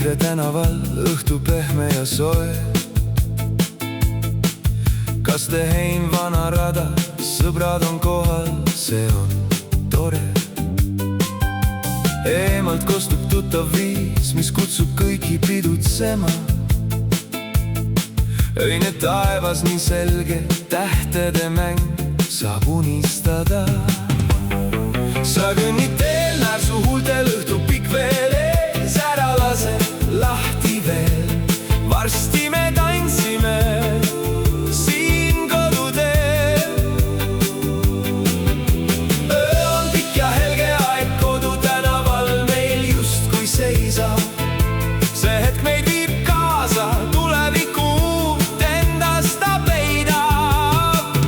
Kiikre tänaval, õhtu pehme ja soe. Kaste hein vana rada, sõbrad on kohal, see on tore. Eemalt kostub tuttav viis, mis kutsub kõiki pidutsema. Öine taevas nii selge, tähtede mäng saab unistada. Sa kõnnid teel, näeb su huultel õhtu pikk veel ees. Ära lase lahti veel, varsti me tantsime siin koduteel. Öö on pikk ja helge aeg, kodu tänaval meil justkui seisab. See hetk meid viib kaasa, tuleviku endast ta peidab.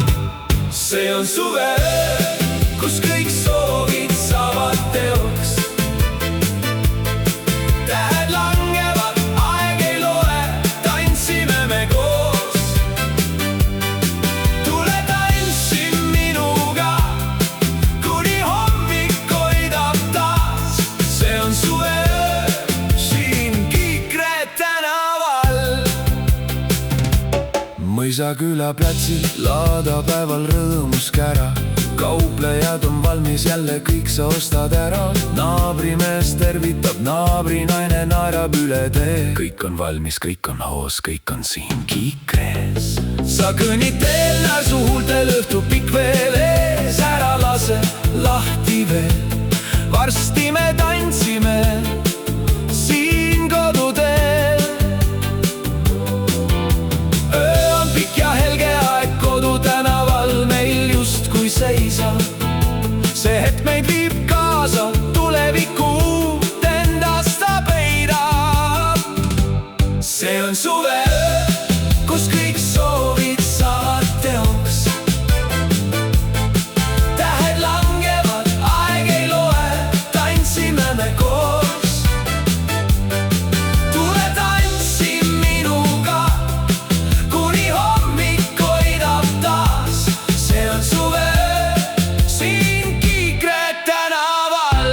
See on suveöö, kus kõik soovid saavad teoks. Tähed langevad, aeg ei loe, tantsime me koos. Tule tantsi minuga, kuni hommik hoidab taas. See on suveöö, siin Kiikre tänaval. Mõisaküla platsil laadapäeval rõõmus kära. Kauplejad on valmis, jälle kõik sa ostad ära. Naabrimees tervitab, naabrinaine naerab üle tee. Kõik on valmis, kõik on hoos, kõik on siin Kiikres. Sa kõnnid teel, näe su huultel õhtu pikk veel ees. Ära lase lahti veel, varsti me tantsime siin koduteel. Öö on pikk ja helge aeg, kodu tänaval meil justkui seisab. See hetk meid viib kaasa, tuleviku endast ta peidab. See on suveöö, kus kõik soovid saavad teoks. Tähed langevad, aeg ei loe, tantsime me koos. Tule tantsi minuga, kuni hommik hoidab taas. See on suveöö, siin Kiikre tänaval.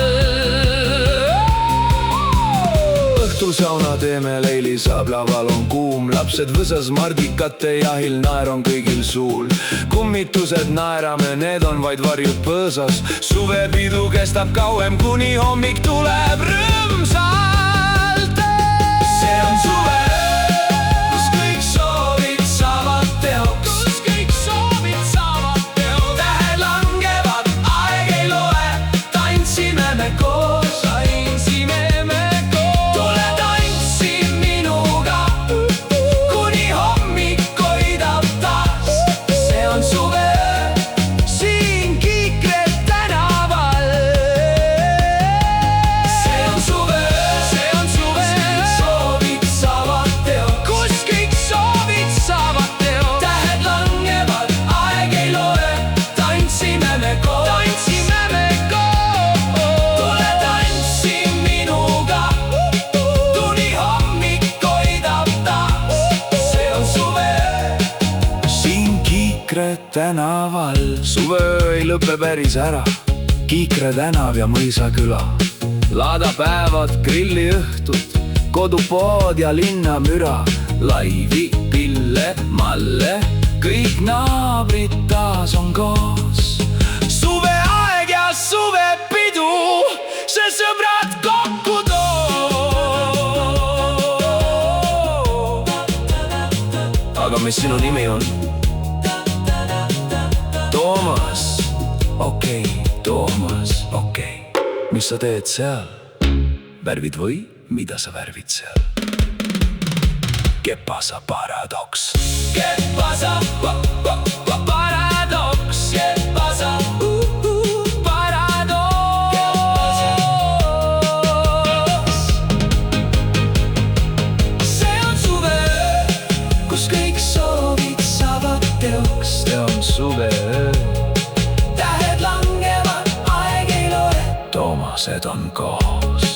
Õhtul sauna teeme, leili saab, laval on kuum. Lapsed võsas mardikate jahil, naer on kõigil suul. Kummitused naerame, need on vaid varjud põõsas. Suvepidu kestab kauem, kuni hommik tuleb rõõmsalt. See on suveöö, kus kõik soovid saavad teoks. Tähed langevad, aeg ei loe, tantsime me koos. Tule tantsi minuga, kuni hommik hoidab taas. See on suveöö, siin Kiikre tänaval. See on suveöö, kus kõik soovid saavad teoks. Tähed langevad, aeg ei loe, tantsime me koos. Tule tantsi minuga, kuni hommik hoidab taas. See on suveöö, siin Kiikre tänaval. Suveöö ei lõpe päris ära, Kiikre tänav ja mõisaküla. Laadapäevad, grilliõhtud, kodupood ja linnamüra. Laivi, pille, malle, kõik naabrid taas on koos. Suveaeg ja suvepidu, see sõbrad kokku toob. Aga mis sinu nimi on? Toomas, okei, Toomas, okei. Mis sa teed seal? Värvid või mida sa värvid seal? ¿Qué pasa, paradoks? ¿Qué pasa, paradoks? ¿Qué pasa, paradoks? See on suveöö, kus kõik soovid saavad teoks. See on suveöö, tähed langevad, aeg ei loe, Toomased on koos.